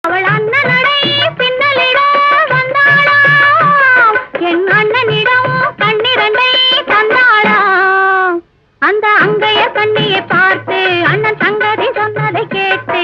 அவள் அண்ணனடை பின்னலிடம் வந்தாளாம், என் அண்ணனிடம் கண்ணிரண்டை தந்தாளாம். அந்த அங்கைய கண்ணியை பார்த்து அண்ணன் சங்கதி சொன்னதை கேட்டு